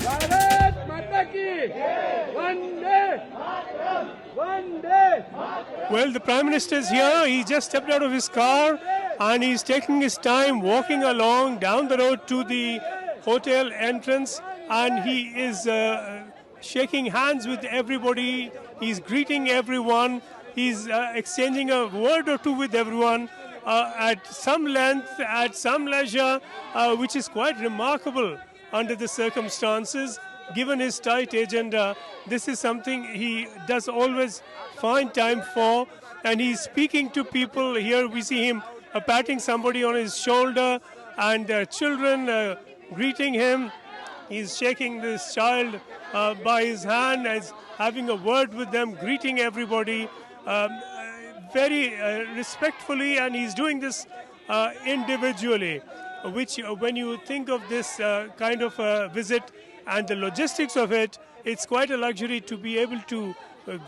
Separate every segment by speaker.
Speaker 1: भारत माता की वंदे वंदे.
Speaker 2: Well, the Prime Minister is here. He just stepped out of his car and he's taking his time walking along down the road to the hotel entrance, and he is shaking hands with everybody. He's greeting everyone. He's exchanging a word or two with everyone at some length, at some leisure, which is quite remarkable under the circumstances. Given his tight agenda, this is something he does always find time for, and he's speaking to people. Here we see him patting somebody on his shoulder, and children greeting him. He's shaking this child by his hand, as having a word with them, greeting everybody very respectfully, and he's doing this individually, which when you think of this kind of visit and the logistics of it, it's quite a luxury to be able to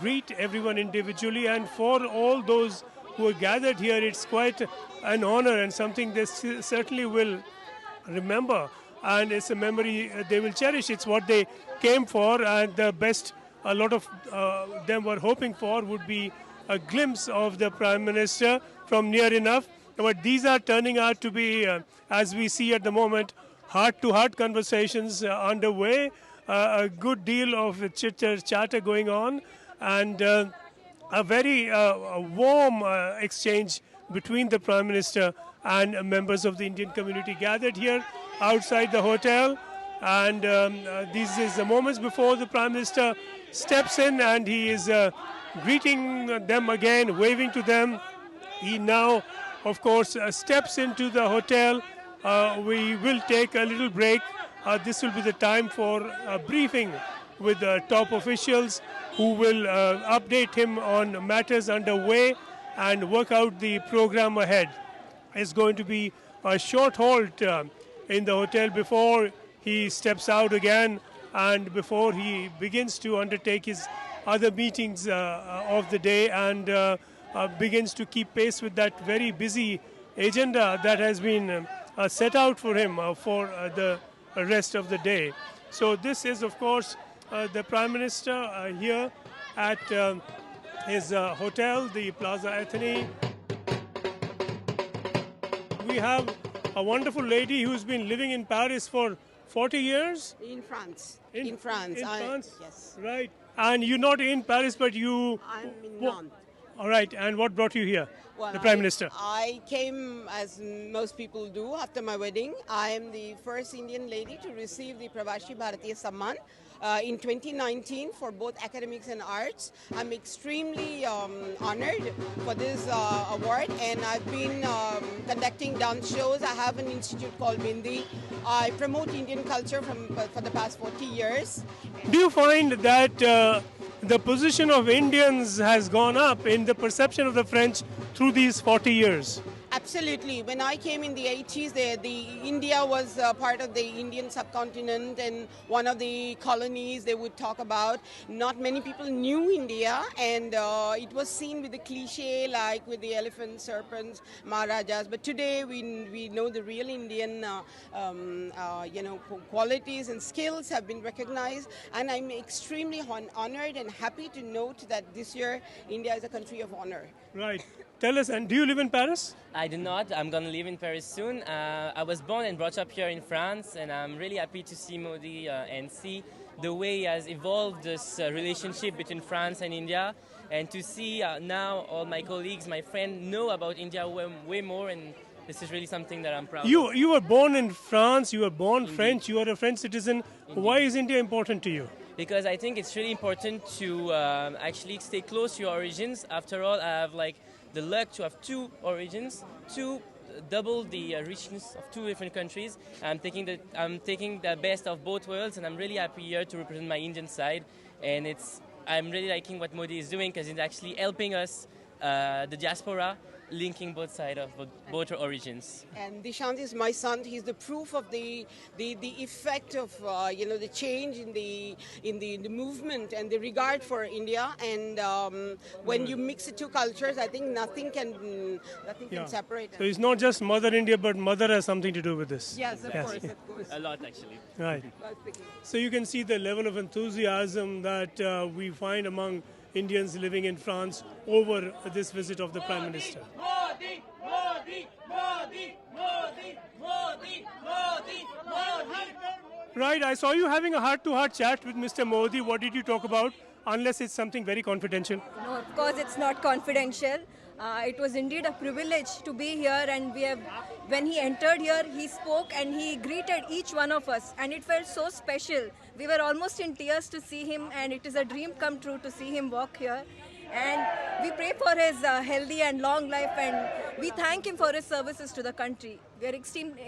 Speaker 2: greet everyone individually, and for all those who are gathered here, it's quite an honor and something they certainly will remember, and it's a memory they will cherish. It's what they came for, and the best a lot of them were hoping for would be a glimpse of the Prime Minister from near enough. But these are turning out to be, as we see at the moment, heart-to-heart conversations underway, a good deal of chitter-chatter going on, and a very warm exchange between the Prime Minister and members of the Indian community gathered here outside the hotel. And this is the moments before the Prime Minister steps in, and he is greeting them again, waving to them. He now, of course, steps into the hotel. We will take a little break. This will be the time for a briefing with top officials who will update him on matters underway and work out the program ahead. It's going to be a short halt in the hotel before he steps out again and before he begins to undertake his other meetings of the day, and begins to keep pace with that very busy agenda that has been set out for him for the rest of the day. So this is, of course, the Prime Minister here at his hotel, the Plaza Athene. We have a wonderful lady who's been living in Paris for 40 years?
Speaker 3: In France.
Speaker 2: In France?
Speaker 3: Yes.
Speaker 2: Right. And you're not in Paris, but you...
Speaker 3: I'm in Nantes.
Speaker 2: All right. And what brought you here,
Speaker 3: Well,
Speaker 2: the Prime Minister?
Speaker 3: I came, as most people do, after my wedding. I am the first Indian lady to receive the Pravashi Bharatiya Samman in 2019 for both academics and arts. I'm extremely honored for this award, and I've been conducting dance shows. I have an institute called Bindi. I promote Indian culture for the past 40 years.
Speaker 2: Do you find that the position of Indians has gone up in the perception of the French through these 40 years?
Speaker 3: Absolutely. When I came in the 80s, India was part of the Indian subcontinent and one of the colonies they would talk about. Not many people knew India, and it was seen with the cliche like with the elephants, serpents, Maharajas. But today we know the real Indian qualities and skills have been recognized, and I'm extremely honored and happy to note that this year India is a country of honor.
Speaker 2: Right. Tell us, and do you live in Paris?
Speaker 4: I do not. I'm going to live in Paris soon. I was born and brought up here in France, and I'm really happy to see Modi and see the way he has evolved this relationship between France and India, and to see now all my colleagues, my friends know about India way more, and this is really something that I'm proud of.
Speaker 2: You were born in France, you were born
Speaker 4: Indeed.
Speaker 2: French, you are a French citizen.
Speaker 4: Indeed.
Speaker 2: Why is India important to you?
Speaker 4: Because I think it's really important to actually stay close to your origins. After all, I have the luck to have two origins, double the richness of two different countries. I'm taking the best of both worlds, and I'm really happy here to represent my Indian side. And I'm really liking what Modi is doing, because it's actually helping us, the diaspora, linking both sides of both origins.
Speaker 3: And Dishant is my son. He's the proof of the effect of the change in the movement and the regard for India. And when you mix the two cultures, I think nothing can separate
Speaker 2: So
Speaker 3: them.
Speaker 2: it's not just Mother India, but Mother has something to do with this.
Speaker 3: Yes, of course.
Speaker 4: A lot, actually.
Speaker 2: Right.
Speaker 3: Well speaking.
Speaker 2: So you can see the level of enthusiasm that we find among Indians living in France over this visit of the Prime Minister.
Speaker 1: Modi, Modi, Modi, Modi, Modi, Modi, Modi.
Speaker 2: Right, I saw you having a heart-to-heart chat with Mr. Modi. What did you talk about? Unless it's something very confidential.
Speaker 5: No, of course it's not confidential. It was indeed a privilege to be here, and when he entered here, he spoke and he greeted each one of us, and it felt so special. We were almost in tears to see him, and it is a dream come true to see him walk here. And we pray for his healthy and long life, and we thank him for his services to the country. We are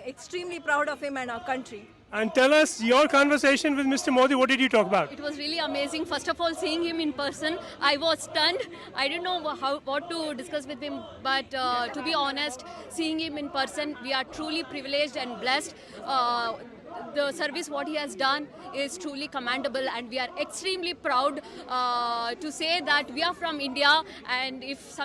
Speaker 5: extremely proud of him and our country.
Speaker 2: And tell us your conversation with Mr. Modi. What did you talk about?
Speaker 6: It was really amazing. First of all, seeing him in person, I was stunned. I didn't know what to discuss with him, but to be honest, seeing him in person, we are truly privileged and blessed. The service what he has done is truly commendable, and we are extremely proud to say that we are from India. And if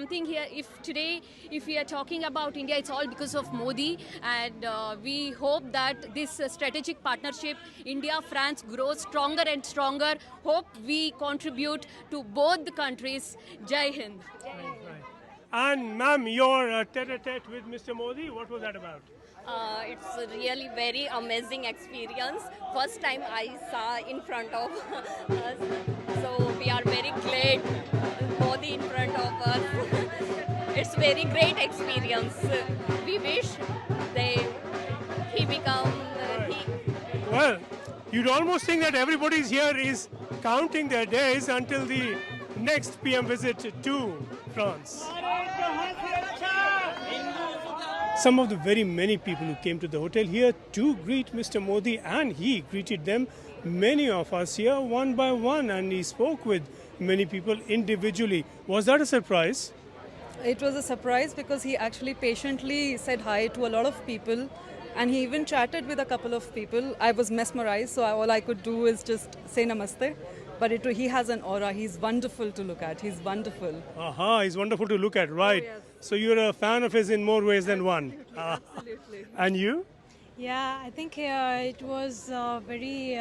Speaker 6: we are talking about India, it's all because of Modi, and we hope that this strategic partnership India-France grows stronger and stronger. Hope we contribute to both the countries. Jai Hind.
Speaker 2: And ma'am, your tete-a-tete with Mr. Modi, what was that about?
Speaker 7: It's a really very amazing experience. First time I saw in front of us. So we are very glad Modi in front of us. It's very great experience. We wish he become...
Speaker 2: Well, you'd almost think that everybody here is counting their days until the next PM visit to France. Some of the very many people who came to the hotel here to greet Mr. Modi, and he greeted them, many of us here one by one, and he spoke with many people individually. Was that a surprise?
Speaker 8: It was a surprise because he actually patiently said hi to a lot of people, and he even chatted with a couple of people. I was mesmerized, so all I could do is just say namaste. But he has an aura. He's wonderful to look at. He's wonderful.
Speaker 2: Aha, he's wonderful to look at, right?
Speaker 8: Oh, yes.
Speaker 2: So you're a fan of his in more ways than one.
Speaker 8: Absolutely.
Speaker 2: And you?
Speaker 9: Yeah, I think it was a very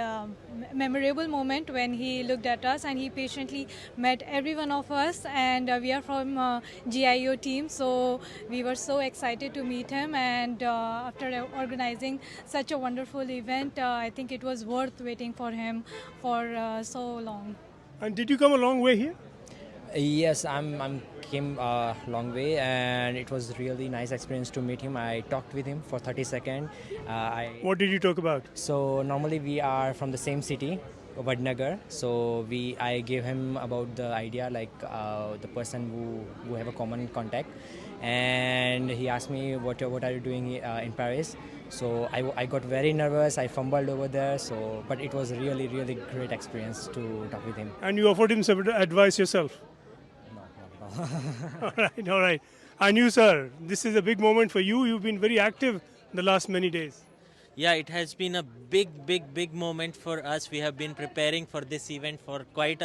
Speaker 9: memorable moment when he looked at us and he patiently met every one of us, and we are from GIO team, so we were so excited to meet him, and after organizing such a wonderful event, I think it was worth waiting for him for so long.
Speaker 2: And did you come a long way here?
Speaker 10: Yes, I'm came a long way, and it was really nice experience to meet him. I talked with him for 30 seconds.
Speaker 2: What did you talk about?
Speaker 10: So normally we are from the same city, Vadnagar. So I gave him about the idea, like the person who have a common contact, and he asked me what are you doing in Paris. So I got very nervous. I fumbled over there. But it was really great experience to talk with him.
Speaker 2: And you offered him some advice yourself? All right. And you, sir, this is a big moment for you. You've been very active the last many days.
Speaker 11: Yeah, it has been a big moment for us. We have been preparing for this event for quite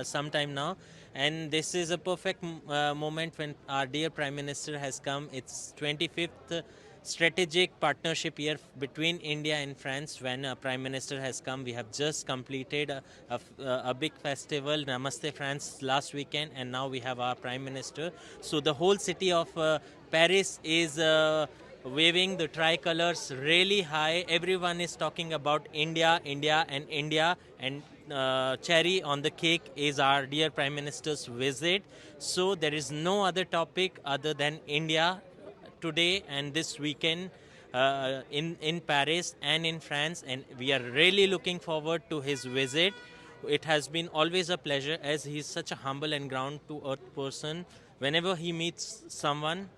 Speaker 11: some time now. And this is a perfect moment when our dear Prime Minister has come. It's 25th strategic partnership year between India and France. When Prime Minister has come, we have just completed a big festival, Namaste France, last weekend, and now we have our Prime Minister. So the whole city of Paris is waving the tricolors really high. Everyone is talking about India, and cherry on the cake is our dear Prime Minister's visit. So there is no other topic other than India today and this weekend in Paris and in France, and we are really looking forward to his visit. It has been always a pleasure, as he is such a humble and ground-to-earth person. Whenever he meets someone,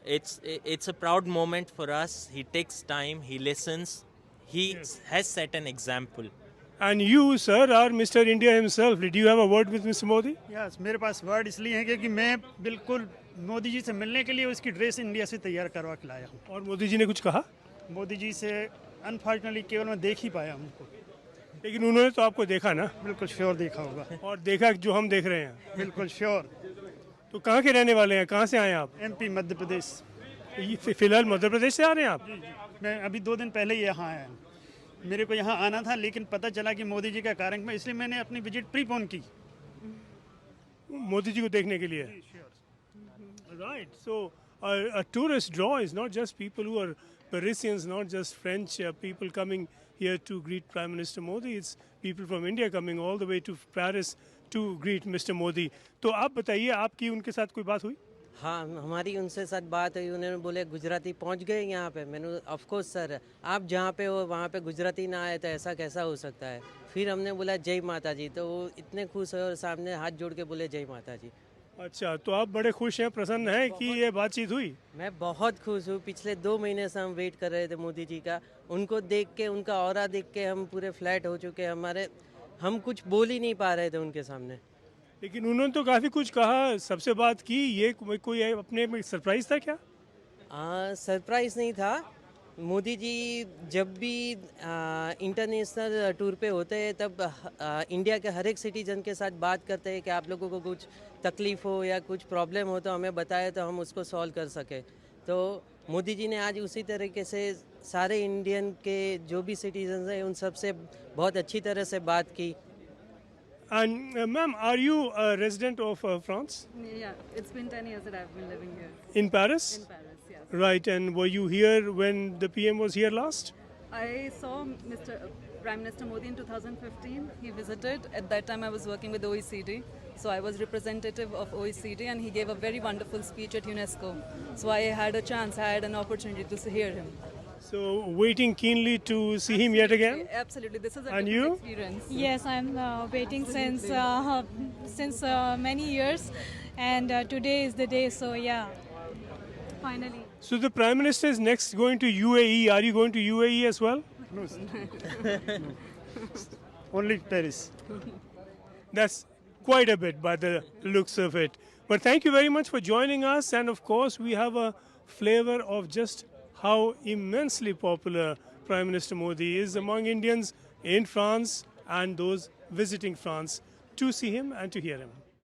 Speaker 11: it's a proud moment for us. He takes time, he listens, he has set an example.
Speaker 2: And you, sir, are Mr. India himself. Did you have a word with Mr. Modi?
Speaker 12: Yes, मेरे पास word इसलिए हैं क्योंकि मैं बिल्कुल मोदी जी से मिलने के लिए उसकी ड्रेस इंडिया से तैयार करवा के लाया हूँ।
Speaker 2: और मोदी जी ने कुछ कहा?
Speaker 12: मोदी जी से अनफॉर्चुनेटली केवल मैं देख ही पाया उनको।
Speaker 2: लेकिन उन्होंने तो आपको देखा ना?
Speaker 12: बिल्कुल श्योर देखा होगा।
Speaker 2: और देखा जो हम देख रहे हैं?
Speaker 12: बिल्कुल श्योर।
Speaker 2: तो कहाँ के रहने वाले हैं? कहाँ से आए आप?
Speaker 12: MP मध्य प्रदेश।
Speaker 2: फिलहाल मध्य प्रदेश से आ रहे हैं आप?
Speaker 12: मैं अभी 2 दिन पहले ही यहाँ आया। मेरे को यहाँ आना था लेकिन पता चला कि मोदी जी का कार्यक्रम है, इसलिए मैंने अपनी विजिट प्रीपोन की
Speaker 2: मोदी जी को देखने के लिए। Right. So a tourist draw is not just people who are Parisians, not just French people coming here to greet Prime Minister Modi. It's people from India coming all the way to Paris to greet Mr. Modi. तो आप बताइए, आपकी उनके साथ कोई बात हुई?
Speaker 13: हाँ, हमारी उनसे साथ बात हुई। उन्होंने बोले गुजराती पहुंच गए यहाँ पे। मैंने ऑफ कोर्स सर, आप जहाँ पे हो वहाँ पे गुजराती ना आए तो ऐसा कैसा हो सकता है। फिर हमने बोला जय माता जी, तो वो इतने खुश हुए और सामने हाथ जोड़ के बोले जय माता जी।
Speaker 2: अच्छा, तो आप बड़े खुश हैं, प्रसन्न हैं कि ये बातचीत हुई?
Speaker 13: मैं बहुत खुश हूँ। पिछले 2 महीने से हम वेट कर रहे थे मोदी जी का। उनको देख के, उनका ऑरा देख के हम पूरे फ्लैट हो चुके। हम कुछ बोल ही नहीं पा रहे थे उनके सामने।
Speaker 2: लेकिन उन्होंने तो काफ़ी कुछ कहा, सबसे बात की। ये कोई अपने में सरप्राइज था क्या?
Speaker 13: सरप्राइज नहीं था। मोदी जी जब भी इंटरनेशनल टूर पे होते हैं तब इंडिया के हर एक सिटीजन के साथ बात करते हैं कि आप लोगों को कुछ तकलीफ हो या कुछ प्रॉब्लम हो तो हमें बताए तो हम उसको सॉल्व कर सके। तो मोदी जी ने आज उसी तरीके से सारे इंडियन के जो भी सिटीजन हैं उन सब से बहुत अच्छी तरह से बात की।
Speaker 2: And ma'am, are you a resident of France?
Speaker 8: Yeah, it's been 10 years that I've been living here.
Speaker 2: In Paris?
Speaker 8: In Paris, yes.
Speaker 2: Right, and were you here when the PM was here last?
Speaker 8: I saw Prime Minister Modi in 2015. He visited. At that time, I was working with OECD. So I was representative of OECD and he gave a very wonderful speech at UNESCO. So I had an opportunity to hear him.
Speaker 2: So waiting keenly to see him yet again?
Speaker 8: Absolutely, this is a
Speaker 2: And
Speaker 8: different
Speaker 2: you?
Speaker 8: experience.
Speaker 9: Yes, I'm waiting since many years, and today is the day. So yeah, finally.
Speaker 2: So the Prime Minister is next going to UAE. Are you going to UAE as well?
Speaker 12: No, only Paris.
Speaker 2: That's quite a bit by the looks of it. But thank you very much for joining us. And of course, we have a flavor of just how immensely popular Prime Minister Modi is among Indians in France and those visiting France to see him and to hear him.